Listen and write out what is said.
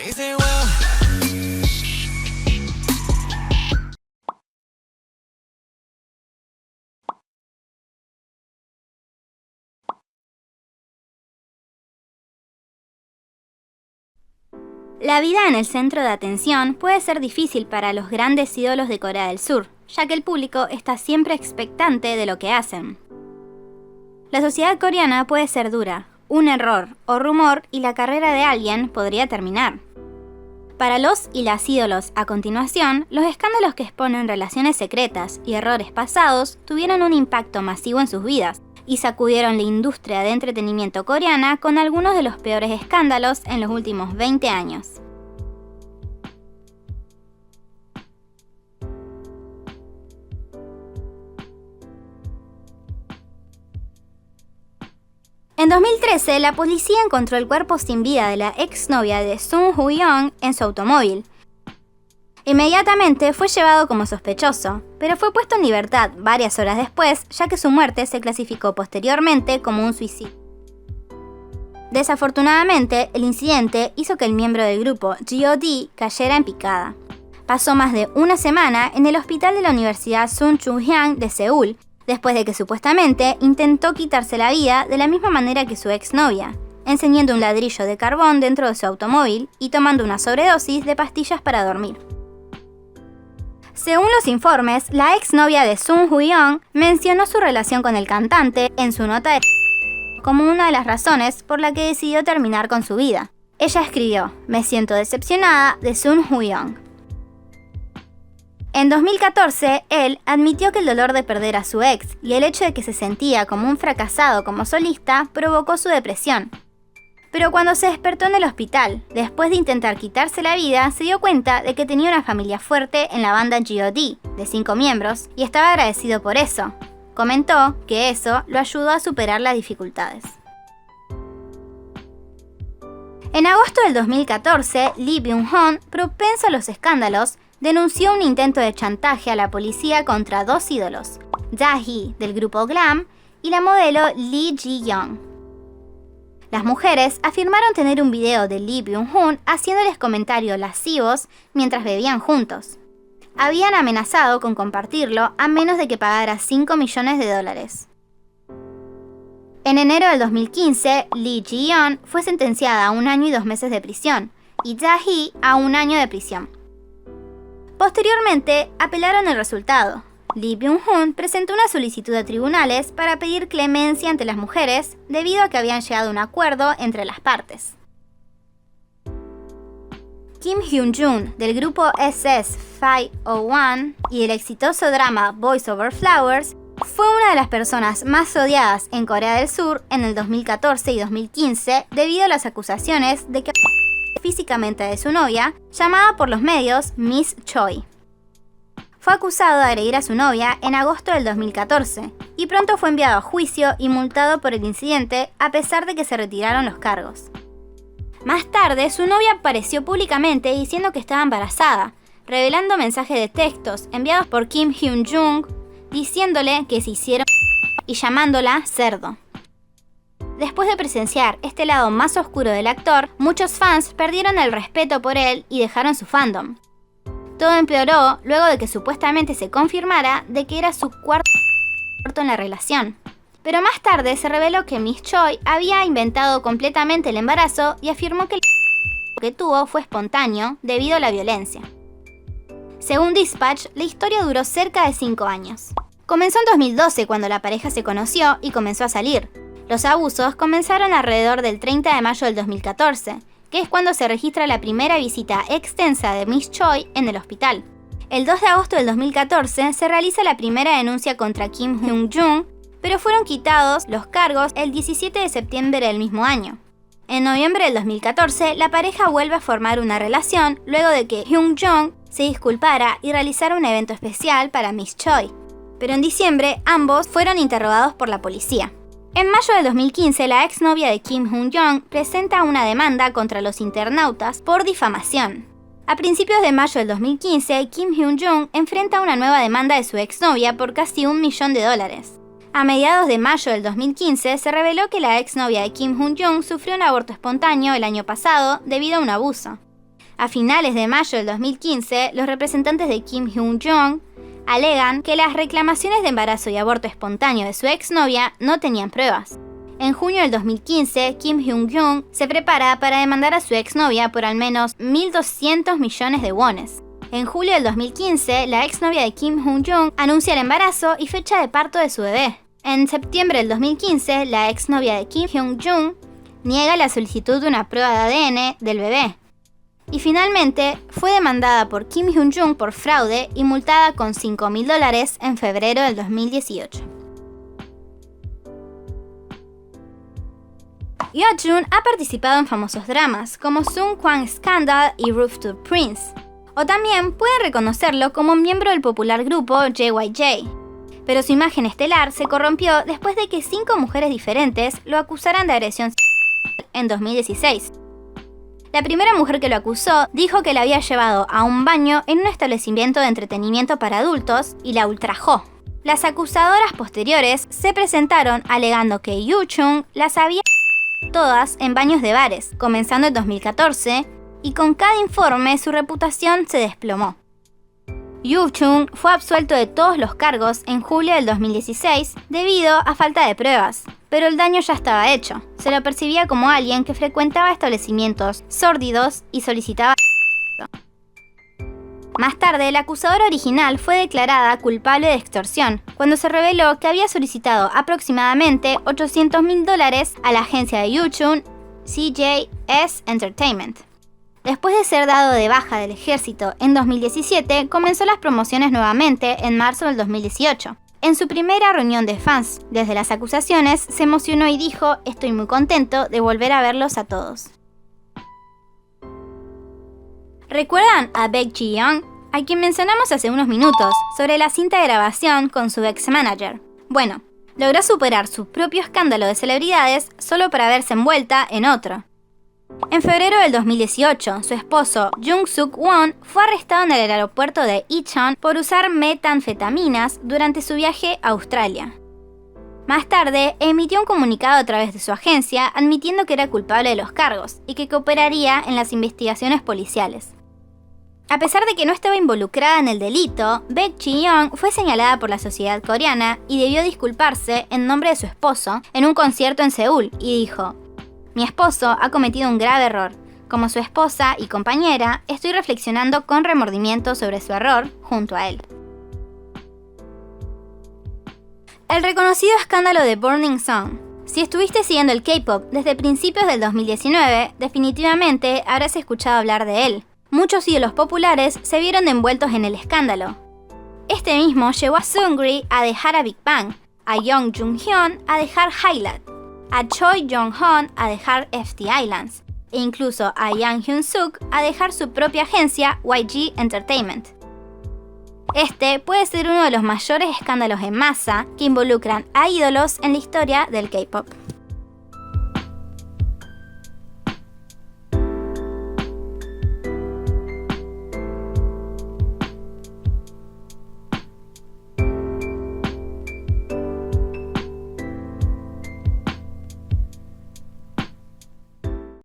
La vida en el centro de atención puede ser difícil para los grandes ídolos de Corea del Sur, ya que el público está siempre expectante de lo que hacen. La sociedad coreana puede ser dura, un error o rumor y la carrera de alguien podría terminar. Para los y las ídolos a continuación, los escándalos que exponen relaciones secretas y errores pasados tuvieron un impacto masivo en sus vidas y sacudieron la industria de entretenimiento coreana con algunos de los peores escándalos en los últimos 20 años. En 2013, la policía encontró el cuerpo sin vida de la exnovia de Sun Woo-young en su automóvil. Inmediatamente fue llevado como sospechoso, pero fue puesto en libertad varias horas después, ya que su muerte se clasificó posteriormente como un suicidio. Desafortunadamente, el incidente hizo que el miembro del grupo G.O.D. cayera en picada. Pasó más de una semana en el hospital de la Universidad Sun Chung-hyang de Seúl, después de que supuestamente intentó quitarse la vida de la misma manera que su exnovia, encendiendo un ladrillo de carbón dentro de su automóvil y tomando una sobredosis de pastillas para dormir. Según los informes, la exnovia de Sun Woo-young mencionó su relación con el cantante en su nota de como una de las razones por la que decidió terminar con su vida. Ella escribió: "Me siento decepcionada de Sun Woo-young". En 2014, él admitió que el dolor de perder a su ex y el hecho de que se sentía como un fracasado como solista provocó su depresión. Pero cuando se despertó en el hospital, después de intentar quitarse la vida, se dio cuenta de que tenía una familia fuerte en la banda G.O.D., de 5 miembros, y estaba agradecido por eso. Comentó que eso lo ayudó a superar las dificultades. En agosto del 2014, Lee Byung-hun, propenso a los escándalos, denunció un intento de chantaje a la policía contra 2 ídolos, Jae del grupo Glam y la modelo Lee Ji-young. Las mujeres afirmaron tener un video de Lee Byung-hun haciéndoles comentarios lascivos mientras bebían juntos. Habían amenazado con compartirlo a menos de que pagara $5 millones. En enero del 2015, Lee Ji-young fue sentenciada a 1 año y 2 meses de prisión y Jae a 1 año de prisión. Posteriormente, apelaron el resultado. Lee Byung-hun presentó una solicitud a tribunales para pedir clemencia ante las mujeres debido a que habían llegado a un acuerdo entre las partes. Kim Hyun-jung del grupo SS501 y el exitoso drama Boys Over Flowers fue una de las personas más odiadas en Corea del Sur en el 2014 y 2015 debido a las acusaciones de que físicamente de su novia, llamada por los medios Miss Choi. Fue acusado de agredir a su novia en agosto del 2014 y pronto fue enviado a juicio y multado por el incidente a pesar de que se retiraron los cargos. Más tarde, su novia apareció públicamente diciendo que estaba embarazada, revelando mensajes de textos enviados por Kim Hyun-jung diciéndole que se hicieron y llamándola cerdo. Después de presenciar este lado más oscuro del actor, muchos fans perdieron el respeto por él y dejaron su fandom. Todo empeoró luego de que supuestamente se confirmara de que era su cuarto en la relación. Pero más tarde se reveló que Miss Choi había inventado completamente el embarazo y afirmó que el que tuvo fue espontáneo debido a la violencia. Según Dispatch, la historia duró cerca de 5 años. Comenzó en 2012 cuando la pareja se conoció y comenzó a salir. Los abusos comenzaron alrededor del 30 de mayo del 2014, que es cuando se registra la primera visita extensa de Miss Choi en el hospital. El 2 de agosto del 2014 se realiza la primera denuncia contra Kim Hyun-jung, pero fueron quitados los cargos el 17 de septiembre del mismo año. En noviembre del 2014, la pareja vuelve a formar una relación luego de que Hyun-jung se disculpara y realizara un evento especial para Miss Choi. Pero en diciembre, ambos fueron interrogados por la policía. En mayo de 2015, la exnovia de Kim Hyun-jung presenta una demanda contra los internautas por difamación. A principios de mayo del 2015, Kim Hyun-jung enfrenta una nueva demanda de su exnovia por casi $1 millón. A mediados de mayo del 2015, se reveló que la exnovia de Kim Hyun-jung sufrió un aborto espontáneo el año pasado debido a un abuso. A finales de mayo del 2015, los representantes de Kim Hyun-jung alegan que las reclamaciones de embarazo y aborto espontáneo de su exnovia no tenían pruebas. En junio del 2015, Kim Hyun-jung se prepara para demandar a su exnovia por al menos 1.200 millones de wones. En julio del 2015, la exnovia de Kim Hyun-jung anuncia el embarazo y fecha de parto de su bebé. En septiembre del 2015, la exnovia de Kim Hyun-jung niega la solicitud de una prueba de ADN del bebé. Y finalmente, fue demandada por Kim Hyun-jung por fraude y multada con $5.000 en febrero del 2018. Yeojun ha participado en famosos dramas como Sungkwan Scandal y Roof to Prince, o también pueden reconocerlo como miembro del popular grupo JYJ, pero su imagen estelar se corrompió después de que 5 mujeres diferentes lo acusaran de agresión en 2016. La primera mujer que lo acusó dijo que la había llevado a un baño en un establecimiento de entretenimiento para adultos y la ultrajó. Las acusadoras posteriores se presentaron alegando que Yeojun las había todas en baños de bares, comenzando en 2014, y con cada informe su reputación se desplomó. Yeojun fue absuelto de todos los cargos en julio del 2016 debido a falta de pruebas, pero el daño ya estaba hecho. Se lo percibía como alguien que frecuentaba establecimientos sórdidos y solicitaba. Más tarde, la acusadora original fue declarada culpable de extorsión, cuando se reveló que había solicitado aproximadamente $800.000 a la agencia de Yeojun, CJS Entertainment. Después de ser dado de baja del ejército en 2017, comenzó las promociones nuevamente en marzo del 2018. En su primera reunión de fans, desde las acusaciones, se emocionó y dijo: "Estoy muy contento de volver a verlos a todos". ¿Recuerdan a Baek Ji-young, a quien mencionamos hace unos minutos, sobre la cinta de grabación con su ex-manager? Bueno, logró superar su propio escándalo de celebridades solo para verse envuelta en otro. En febrero del 2018, su esposo Jung Suk Won fue arrestado en el aeropuerto de Incheon por usar metanfetaminas durante su viaje a Australia. Más tarde, emitió un comunicado a través de su agencia admitiendo que era culpable de los cargos y que cooperaría en las investigaciones policiales. A pesar de que no estaba involucrada en el delito, Baek Ji-young fue señalada por la sociedad coreana y debió disculparse en nombre de su esposo en un concierto en Seúl y dijo: "Mi esposo ha cometido un grave error. Como su esposa y compañera, estoy reflexionando con remordimiento sobre su error junto a él". El reconocido escándalo de Burning Song. Si estuviste siguiendo el K-pop desde principios del 2019, definitivamente habrás escuchado hablar de él. Muchos ídolos populares se vieron envueltos en el escándalo. Este mismo llevó a Seungri a dejar a Big Bang, a Young Jung-hyun a dejar Highlight, a Choi Jong-hoon a dejar FT Islands, e incluso a Yang Hyun-suk a dejar su propia agencia YG Entertainment. Este puede ser uno de los mayores escándalos en masa que involucran a ídolos en la historia del K-pop.